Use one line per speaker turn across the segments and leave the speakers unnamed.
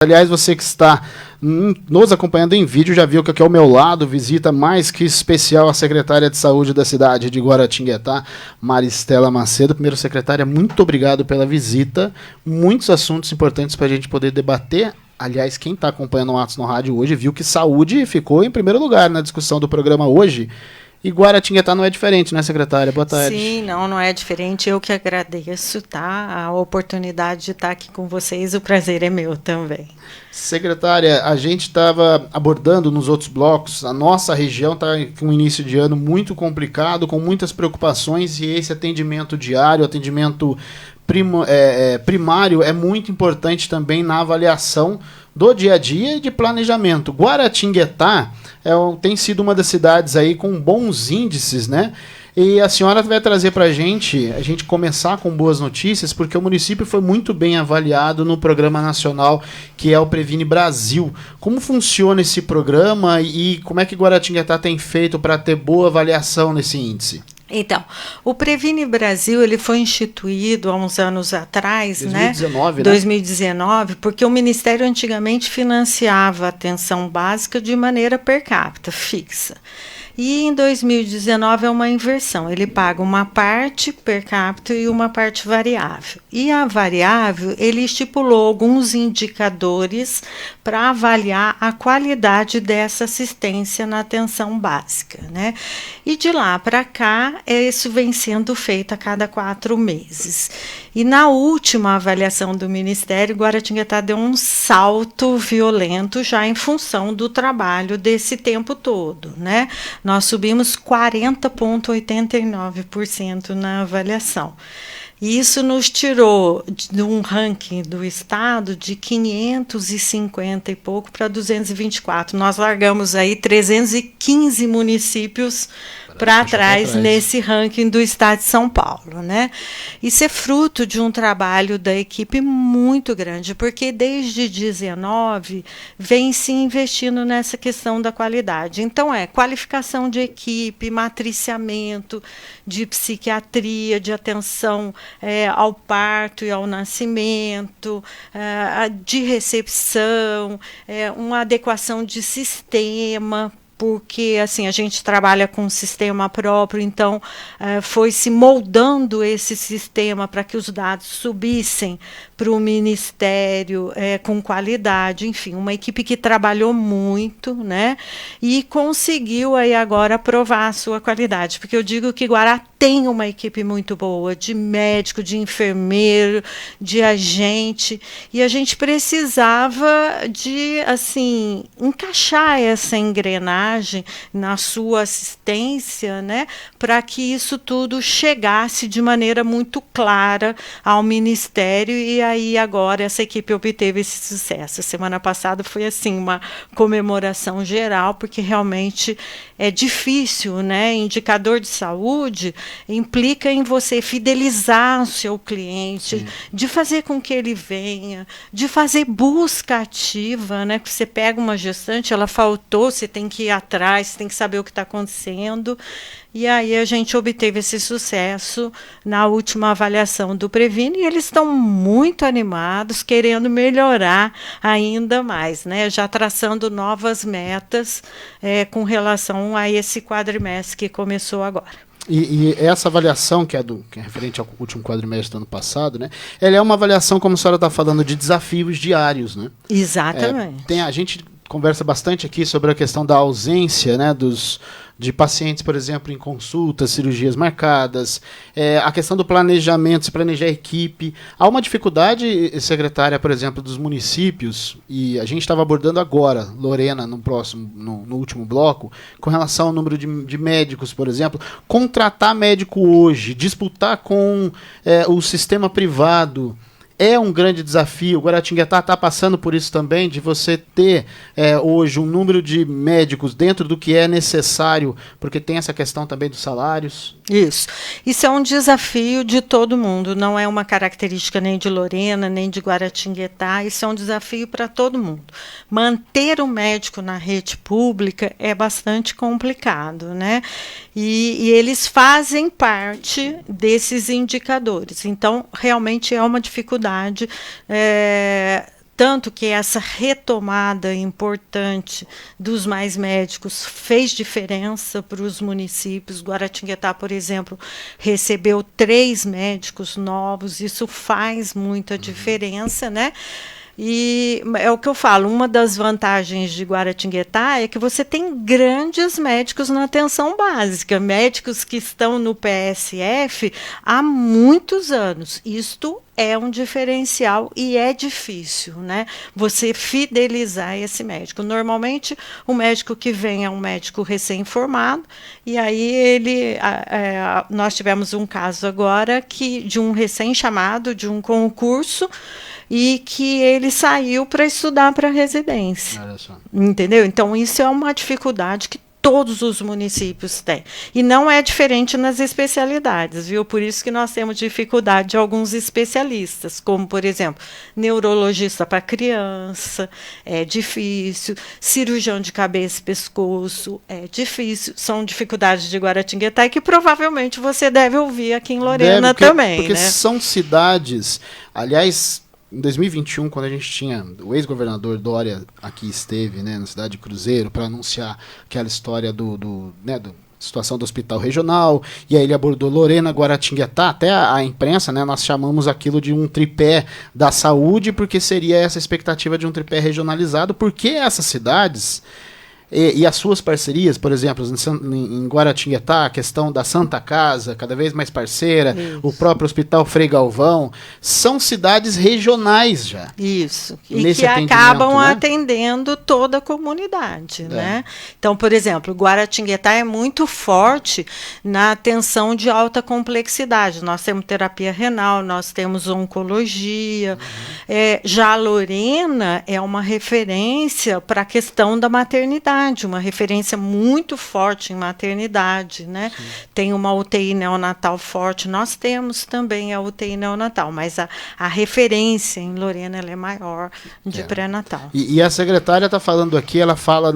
Aliás, você que está nos acompanhando em vídeo já viu que aqui ao meu lado visita mais que especial a secretária de saúde da cidade de Guaratinguetá, Maristela Macedo. Primeiro, secretária, muito obrigado pela visita. Muitos assuntos importantes para a gente poder debater. Aliás, quem está acompanhando o Atos no Rádio hoje viu que saúde ficou em primeiro lugar na discussão do programa hoje. E Guaratinguetá não é diferente, né, secretária? Boa tarde.
Sim, não é diferente. Eu que agradeço, tá? A oportunidade de estar aqui com vocês. O prazer é meu também.
Secretária, a gente estava abordando nos outros blocos, a nossa região está com um início de ano muito complicado, com muitas preocupações, e esse atendimento diário, atendimento primário é muito importante também na avaliação do dia a dia e de planejamento. Guaratinguetá tem sido uma das cidades aí com bons índices, né? E a senhora vai trazer para a gente começar com boas notícias, porque o município foi muito bem avaliado no programa nacional, que é o Previne Brasil. Como funciona esse programa e como é que Guaratinguetá tem feito para ter boa avaliação nesse índice?
Então, o Previne Brasil ele foi instituído há uns anos atrás,
2019, né?
2019, porque o Ministério antigamente financiava a atenção básica de maneira per capita, fixa. E em 2019 é uma inversão, ele paga uma parte per capita e uma parte variável. E a variável, ele estipulou alguns indicadores para avaliar a qualidade dessa assistência na atenção básica, né? E de lá para cá, isso vem sendo feito a cada 4 meses. E na última avaliação do Ministério, Guaratinguetá deu um salto violento já em função do trabalho desse tempo todo, né? Nós subimos 40,89% na avaliação. E isso nos tirou de um ranking do estado de 550 e pouco para 224. Nós largamos aí 315 municípios para trás nesse ranking do estado de São Paulo, né? Isso é fruto de um trabalho da equipe muito grande, porque desde 2019 vem se investindo nessa questão da qualidade. Então, qualificação de equipe, matriciamento de psiquiatria, de atenção ao parto e ao nascimento, de recepção, uma adequação de sistema, porque assim a gente trabalha com um sistema próprio, então foi se moldando esse sistema para que os dados subissem para o Ministério com qualidade, enfim, uma equipe que trabalhou muito, né, e conseguiu aí agora aprovar a sua qualidade, porque eu digo que Guará tem uma equipe muito boa, de médico, de enfermeiro, de agente, e a gente precisava de, assim, encaixar essa engrenagem na sua assistência, né, para que isso tudo chegasse de maneira muito clara ao Ministério, e aí agora essa equipe obteve esse sucesso. A semana passada foi assim uma comemoração geral, porque realmente é difícil, né? Indicador de saúde implica em você fidelizar o seu cliente, sim, de fazer com que ele venha, de fazer busca ativa, né? Que você pega uma gestante, ela faltou, você tem que ir atrás, você tem que saber o que está acontecendo. E aí a gente obteve esse sucesso na última avaliação do Previne, e eles estão muito animados, querendo melhorar ainda mais, né? Já traçando novas metas com relação a esse quadrimestre que começou agora.
E essa avaliação, que é referente ao último quadrimestre do ano passado, né? Ela é uma avaliação, como a senhora está falando, de desafios diários, né?
Exatamente.
A gente conversa bastante aqui sobre a questão da ausência, né, de pacientes, por exemplo, em consultas, cirurgias marcadas, a questão do planejamento, se planejar a equipe. Há uma dificuldade, secretária, por exemplo, dos municípios, e a gente estava abordando agora, Lorena, no último bloco, com relação ao número de médicos, por exemplo. Contratar médico hoje, disputar com o sistema privado, é um grande desafio. O Guaratinguetá está passando por isso também, de você ter hoje um número de médicos dentro do que é necessário, porque tem essa questão também dos salários.
Isso é um desafio de todo mundo, não é uma característica nem de Lorena, nem de Guaratinguetá, isso é um desafio para todo mundo. Manter o médico na rede pública é bastante complicado, né? E eles fazem parte desses indicadores, então realmente é uma dificuldade tanto que essa retomada importante dos mais médicos fez diferença para os municípios. Guaratinguetá, por exemplo, recebeu 3 médicos novos, isso faz muita diferença, né? E é o que eu falo, uma das vantagens de Guaratinguetá é que você tem grandes médicos na atenção básica, médicos que estão no PSF há muitos anos. Isto é um diferencial e é difícil, né? Você fidelizar esse médico. Normalmente, o médico que vem é um médico recém-formado, e aí nós tivemos um caso agora de um recém-chamado, de um concurso, e que ele saiu para estudar para residência.
Olha só.
Entendeu? Então, isso é uma dificuldade que todos os municípios têm. E não é diferente nas especialidades, viu? Por isso que nós temos dificuldade de alguns especialistas, como, por exemplo, neurologista para criança, é difícil, cirurgião de cabeça e pescoço, é difícil. São dificuldades de Guaratinguetá e que provavelmente você deve ouvir aqui em Lorena também.
Porque
né?
São cidades, aliás, em 2021, quando a gente tinha o ex-governador Dória aqui esteve, né, na cidade de Cruzeiro, para anunciar aquela história do situação do hospital regional, e aí ele abordou Lorena, Guaratinguetá, até a imprensa, né, nós chamamos aquilo de um tripé da saúde, porque seria essa expectativa de um tripé regionalizado, porque essas cidades e as suas parcerias, por exemplo, em Guaratinguetá, a questão da Santa Casa, cada vez mais parceira,
Isso.
o próprio Hospital Frei Galvão, são cidades regionais já.
Isso, e
Nesse
que acabam,
né,
atendendo toda a comunidade. Né? Então, por exemplo, Guaratinguetá é muito forte na atenção de alta complexidade. Nós temos terapia renal, nós temos oncologia. Já Lorena é uma referência para a questão da maternidade, uma referência muito forte em maternidade, né? Tem uma UTI neonatal forte, nós temos também a UTI neonatal, mas a referência em Lorena ela é maior de pré-natal.
E a secretária está falando aqui, ela fala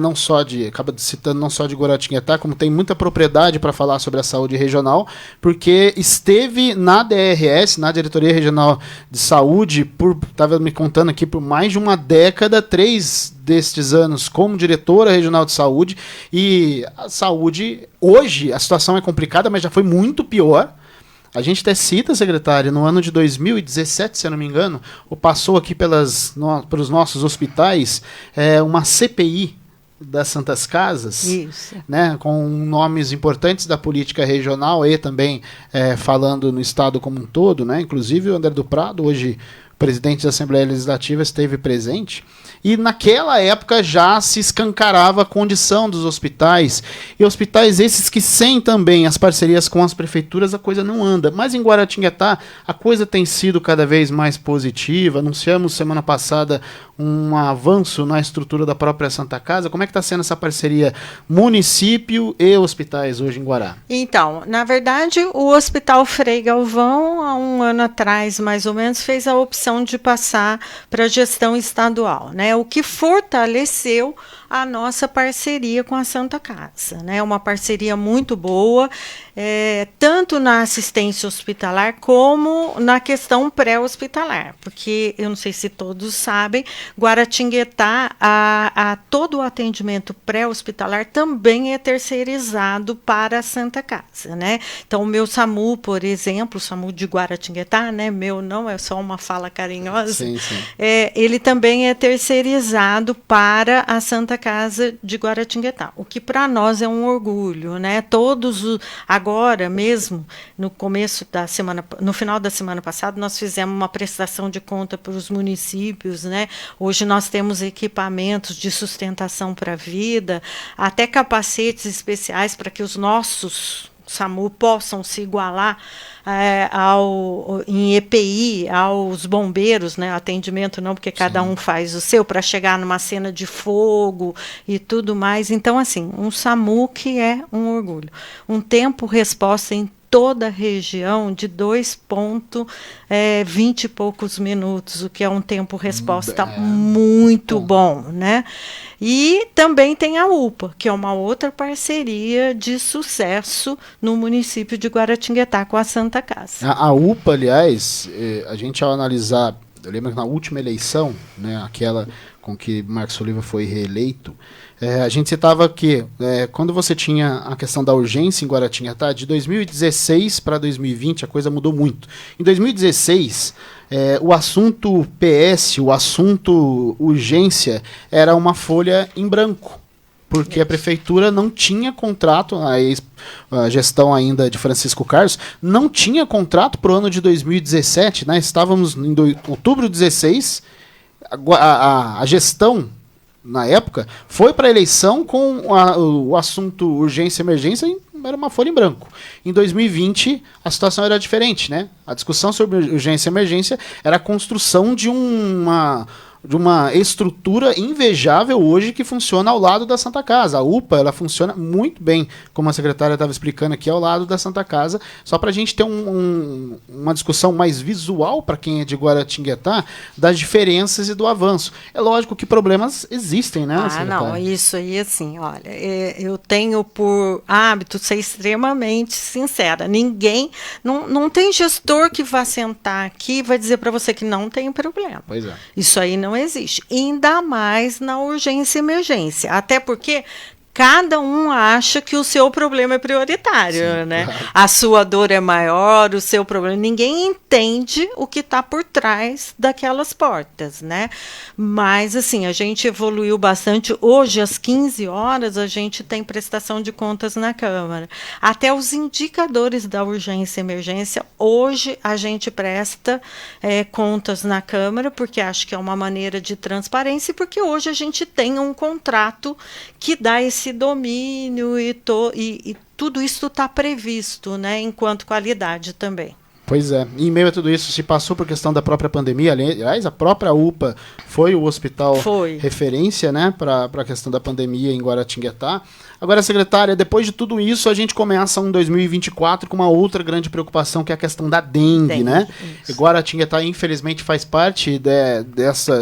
acaba citando não só de Guaratinguetá, como tem muita propriedade para falar sobre a saúde regional, porque esteve na DRS, na Diretoria Regional de Saúde, estava me contando aqui, por mais de uma década, 3 destes anos como diretora regional de saúde, e a saúde, hoje, a situação é complicada, mas já foi muito pior. A gente até cita, secretária, no ano de 2017, se eu não me engano, passou aqui pelos nossos hospitais uma CPI das Santas Casas, né, com nomes importantes da política regional e também falando no estado como um todo, né, inclusive o André do Prado, hoje presidente da Assembleia Legislativa, esteve presente. E naquela época já se escancarava a condição dos hospitais. E hospitais esses que sem também as parcerias com as prefeituras, a coisa não anda. Mas em Guaratinguetá a coisa tem sido cada vez mais positiva. Anunciamos semana passada um avanço na estrutura da própria Santa Casa. Como é que está sendo essa parceria município e hospitais hoje em Guará?
Então, na verdade, o Hospital Frei Galvão, há um ano atrás, mais ou menos, fez a opção de passar para a gestão estadual, né? O que fortaleceu a nossa parceria com a Santa Casa, né? Uma parceria muito boa, tanto na assistência hospitalar como na questão pré-hospitalar, porque eu não sei se todos sabem, Guaratinguetá, todo o atendimento pré-hospitalar também é terceirizado para a Santa Casa, né? Então, o meu SAMU, por exemplo, o SAMU de Guaratinguetá, né? Meu não é só uma fala carinhosa,
sim.
Ele também é terceirizado para a Santa Casa de Guaratinguetá, o que para nós é um orgulho, né? Agora mesmo, no final da semana passada, nós fizemos uma prestação de conta para os municípios, né? Hoje nós temos equipamentos de sustentação para a vida, até capacetes especiais para que os nossos SAMU possam se igualar em EPI aos bombeiros, né? Atendimento não, porque cada um faz o seu, para chegar numa cena de fogo e tudo mais. Então, assim, um SAMU que é um orgulho. Um tempo-resposta em toda a região de 2,20 e poucos minutos, o que é um tempo-resposta muito bom, né? E também tem a UPA, que é uma outra parceria de sucesso no município de Guaratinguetá com a Santa Casa.
A UPA, aliás, a gente ao analisar eu lembro que na última eleição, né, aquela com que Marcos Oliva foi reeleito, a gente citava que quando você tinha a questão da urgência em Guaratinguetá, de 2016 para 2020 a coisa mudou muito. Em 2016, o assunto PS, o assunto urgência, era uma folha em branco, porque a prefeitura não tinha contrato, a gestão ainda de Francisco Carlos, não tinha contrato para o ano de 2017, né? Estávamos em outubro de 2016, a gestão, na época, foi para a eleição com o assunto urgência e emergência, era uma folha em branco. Em 2020, a situação era diferente, né? A discussão sobre urgência e emergência era a construção de uma estrutura invejável hoje que funciona ao lado da Santa Casa. A UPA, ela funciona muito bem, como a secretária estava explicando aqui, ao lado da Santa Casa, só para a gente ter uma discussão mais visual para quem é de Guaratinguetá, das diferenças e do avanço. É lógico que problemas existem, né, secretária?
Não, isso aí, assim, olha, eu tenho por hábito ser extremamente sincera. Não tem gestor que vá sentar aqui e vai dizer para você que não tem problema.
Pois é.
Isso aí não existe, ainda mais na urgência e emergência, até porque cada um acha que o seu problema é prioritário, sim, né? Claro. A sua dor é maior, o seu problema. Ninguém entende o que está por trás daquelas portas, né? Mas, assim, a gente evoluiu bastante. Hoje, às 15 horas, a gente tem prestação de contas na Câmara. Até os indicadores da urgência e emergência, hoje a gente presta contas na Câmara, porque acho que é uma maneira de transparência, e porque hoje a gente tem um contrato que dá esse domínio e tudo isso está previsto, né, enquanto qualidade também.
Pois é, em meio a tudo isso se passou por questão da própria pandemia, aliás, a própria UPA foi o hospital referência, né, para a questão da pandemia em Guaratinguetá. Agora, secretária, depois de tudo isso, a gente começa um 2024 com uma outra grande preocupação, que é a questão da dengue, né? Isso. E Guaratinguetá, infelizmente, faz parte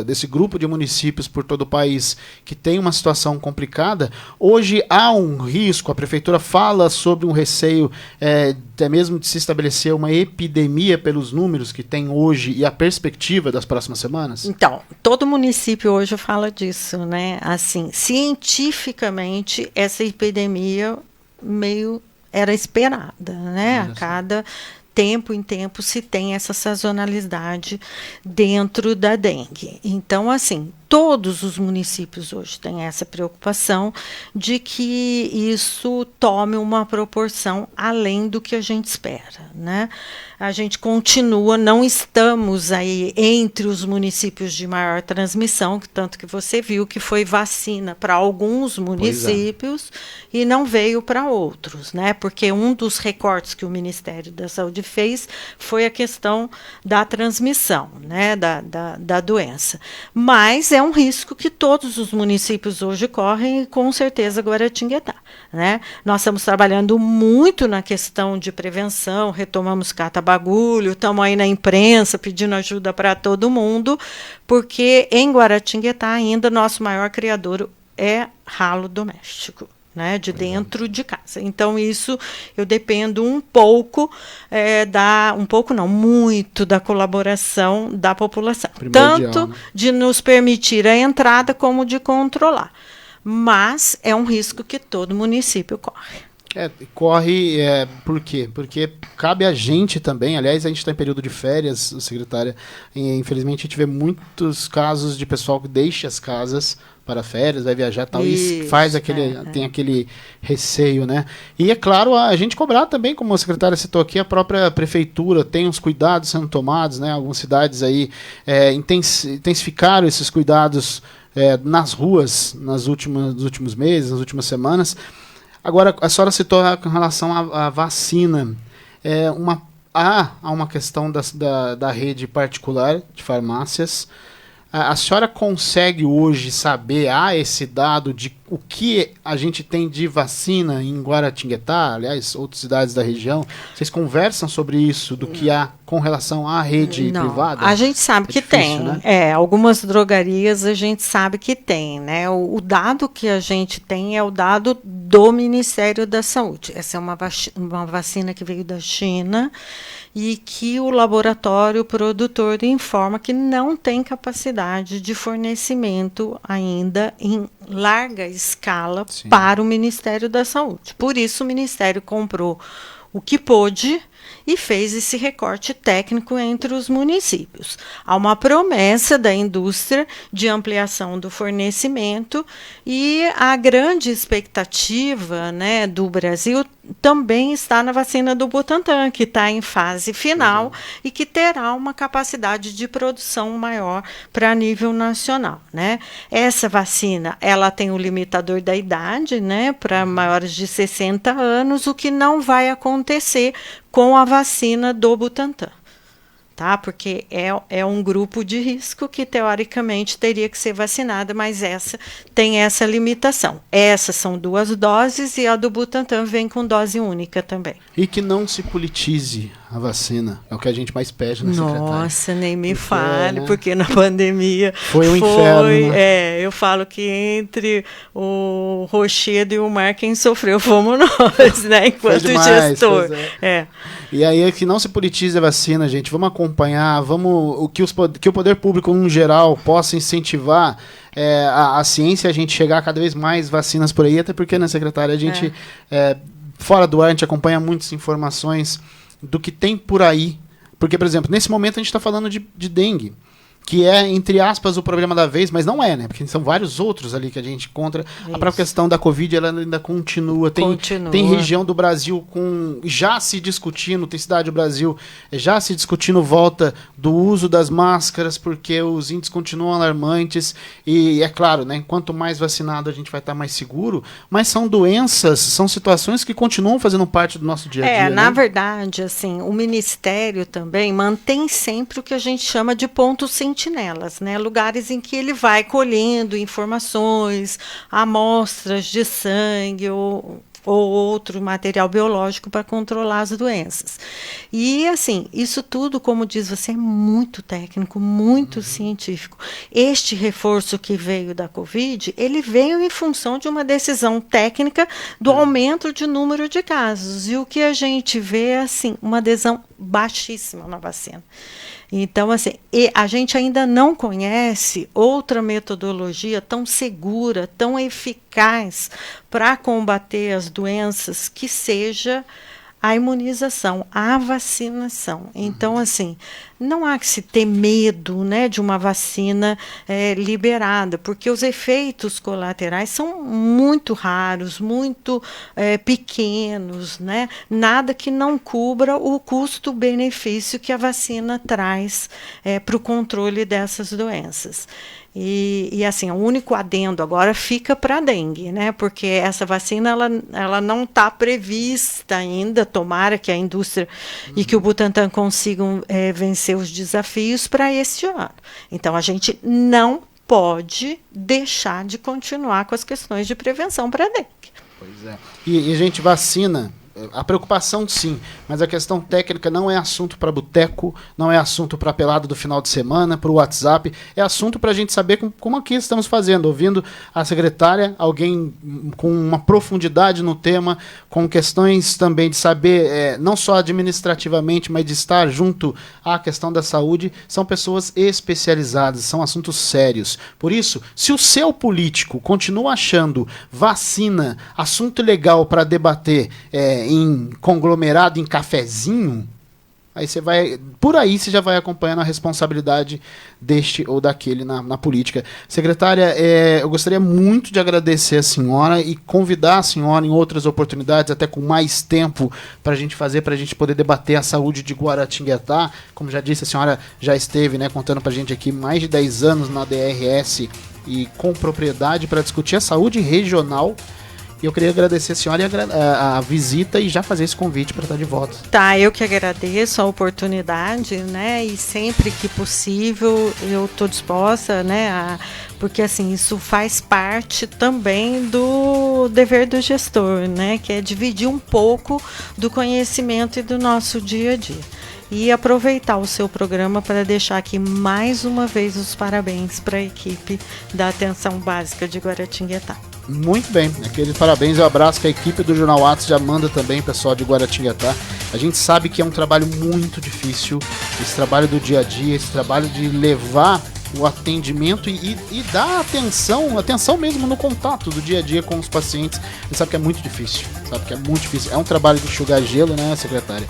desse grupo de municípios por todo o país que tem uma situação complicada. Hoje há um risco, a prefeitura fala sobre um receio até mesmo de se estabelecer uma epidemia pelos números que tem hoje e a perspectiva das próximas semanas?
Então, todo município hoje fala disso, né? Assim, cientificamente, essa epidemia era esperada, né? A cada tempo em tempo se tem essa sazonalidade dentro da dengue. Então, assim, todos os municípios hoje têm essa preocupação de que isso tome uma proporção além do que a gente espera, né? A gente continua, não estamos aí entre os municípios de maior transmissão, tanto que você viu que foi vacina para alguns municípios e não veio para outros, né? Porque um dos recortes que o Ministério da Saúde fez foi a questão da transmissão, né? Da doença. Mas é um risco que todos os municípios hoje correm, e com certeza Guaratinguetá, né? Nós estamos trabalhando muito na questão de prevenção, retomamos cata-bagulho, estamos aí na imprensa pedindo ajuda para todo mundo, porque em Guaratinguetá ainda nosso maior criador é ralo doméstico, né, de dentro de casa. Então, isso eu dependo muito da colaboração da população. Tanto, né, de nos permitir a entrada como de controlar. Mas é um risco que todo município corre.
Por quê? Porque cabe a gente também, aliás, a gente está em período de férias, secretária, e infelizmente a gente vê muitos casos de pessoal que deixa as casas para férias, vai viajar e tal, e faz tem aquele receio, né? E é claro, a gente cobrar também, como a secretária citou aqui, a própria prefeitura tem uns cuidados sendo tomados, né? Algumas cidades aí intensificaram esses cuidados nas ruas nos últimos meses, nas últimas semanas. Agora, a senhora citou com relação à vacina. Há uma questão da rede particular de farmácias. A senhora consegue hoje saber, esse dado de o que a gente tem de vacina em Guaratinguetá, aliás, outras cidades da região? Vocês conversam sobre isso, do que há com relação à rede privada?
A gente sabe que
difícil,
tem.
Né?
Algumas drogarias a gente sabe que tem, né? O dado que a gente tem é o dado do Ministério da Saúde. Essa é uma vacina que veio da China e que o laboratório produtor informa que não tem capacidade de fornecimento ainda em larga escala para o Ministério da Saúde. Por isso, o Ministério comprou o que pôde e fez esse recorte técnico entre os municípios. Há uma promessa da indústria de ampliação do fornecimento e a grande expectativa, né, do Brasil também está na vacina do Butantan, que está em fase final e que terá uma capacidade de produção maior para nível nacional, né? Essa vacina, ela tem o limitador da idade, né, para maiores de 60 anos, o que não vai acontecer com a vacina do Butantan, tá? Porque é um grupo de risco que, teoricamente, teria que ser vacinada, mas essa tem essa limitação. Essas são 2 doses e a do Butantan vem com dose única também.
E que não se politize a vacina, é o que a gente mais pede na secretária.
Nossa, nem me fale, né? Porque na pandemia
foi um inferno, né?
Eu falo que entre o Rochedo e o Mar, quem sofreu fomos nós, né? Enquanto
demais,
gestor.
E aí é que não se politize a vacina, gente. Vamos acompanhar, que o poder público, no geral, possa incentivar a ciência, a gente chegar a cada vez mais vacinas por aí, até porque, né, secretária, a gente, fora do ar, a gente acompanha muitas informações do que tem por aí. Porque, por exemplo, nesse momento a gente está falando de dengue, que é, entre aspas, o problema da vez, mas não é, né? Porque são vários outros ali que a gente encontra. Isso. A própria questão da Covid, ela ainda continua. Tem região do Brasil já se discutindo, tem cidade do Brasil já se discutindo volta do uso das máscaras, porque os índices continuam alarmantes. E é claro, né? Quanto mais vacinado a gente vai estar mais seguro, mas são doenças, são situações que continuam fazendo parte do nosso dia a dia.
Na verdade, assim, o Ministério também mantém sempre o que a gente chama de pontos sentinelas, né? Lugares em que ele vai colhendo informações, amostras de sangue ou outro material biológico para controlar as doenças. E, assim, isso tudo, como diz você, é muito técnico, muito científico. Este reforço que veio da Covid, ele veio em função de uma decisão técnica do aumento de número de casos. E o que a gente vê é, assim, uma adesão baixíssima na vacina. Então, assim, a gente ainda não conhece outra metodologia tão segura, tão eficaz para combater as doenças que seja a imunização, a vacinação. Então, assim, não há que se ter medo, né, de uma vacina liberada, porque os efeitos colaterais são muito raros, muito pequenos, né? Nada que não cubra o custo-benefício que a vacina traz para o controle dessas doenças. E assim, o único adendo agora fica para a dengue, né? Porque essa vacina ela não está prevista ainda, tomara que a indústria e que o Butantan consigam vencer os desafios para este ano. Então, a gente não pode deixar de continuar com as questões de prevenção para a dengue.
Pois é. E a gente vacina. A preocupação, sim, mas a questão técnica não é assunto para boteco, não é assunto para pelado do final de semana, para o WhatsApp, é assunto para a gente saber como aqui estamos fazendo, ouvindo a secretária, alguém com uma profundidade no tema, com questões também de saber, não só administrativamente, mas de estar junto à questão da saúde, são pessoas especializadas, são assuntos sérios. Por isso, se o seu político continua achando vacina assunto legal para debater em conglomerado, em cafezinho, aí você vai, por aí você já vai acompanhando a responsabilidade deste ou daquele na política. Secretária, eu gostaria muito de agradecer a senhora e convidar a senhora em outras oportunidades, até com mais tempo, para a gente poder debater a saúde de Guaratinguetá. Como já disse, a senhora já esteve, né, contando para a gente aqui mais de 10 anos na DRS e com propriedade para discutir a saúde regional. E eu queria agradecer a senhora a visita e já fazer esse convite para estar de volta.
Tá, eu que agradeço a oportunidade, né? E sempre que possível eu estou disposta, né? Porque assim, isso faz parte também do dever do gestor, né? Que é dividir um pouco do conhecimento e do nosso dia a dia. e aproveitar o seu programa para deixar aqui mais uma vez os parabéns para a equipe da Atenção Básica de Guaratinguetá.
Muito bem, aquele parabéns e um abraço que a equipe do Jornal Atos já manda também, pessoal de Guaratinguetá. A gente sabe que é um trabalho muito difícil, esse trabalho do dia a dia, esse trabalho de levar o atendimento e dar atenção mesmo no contato do dia a dia com os pacientes. A gente sabe que é muito difícil, É um trabalho de enxugar gelo, né, secretária?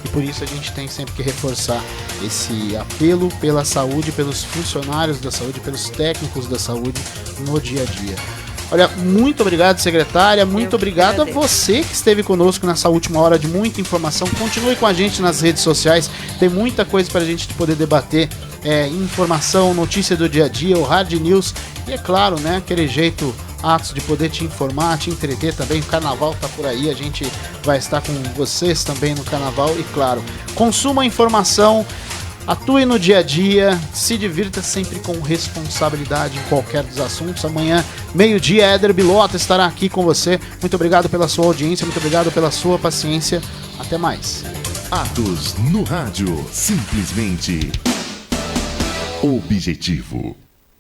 E por isso a gente tem sempre que reforçar esse apelo pela saúde, pelos funcionários da saúde, pelos técnicos da saúde no dia a dia. Olha, muito obrigado, secretária, muito obrigado a você que esteve conosco nessa última hora de muita informação. Continue com a gente nas redes sociais, tem muita coisa para a gente poder debater, informação, notícia do dia a dia, o Hard News e, é claro, né, aquele jeito Atos de poder te informar, te entreter também. O carnaval tá por aí, a gente vai estar com vocês também no carnaval e, claro, consuma a informação, atue no dia a dia, se divirta sempre com responsabilidade em qualquer dos assuntos. Amanhã, meio-dia, Éder Bilota estará aqui com você. Muito obrigado pela sua audiência, muito obrigado pela sua paciência. Até mais.
Atos no rádio, simplesmente objetivo.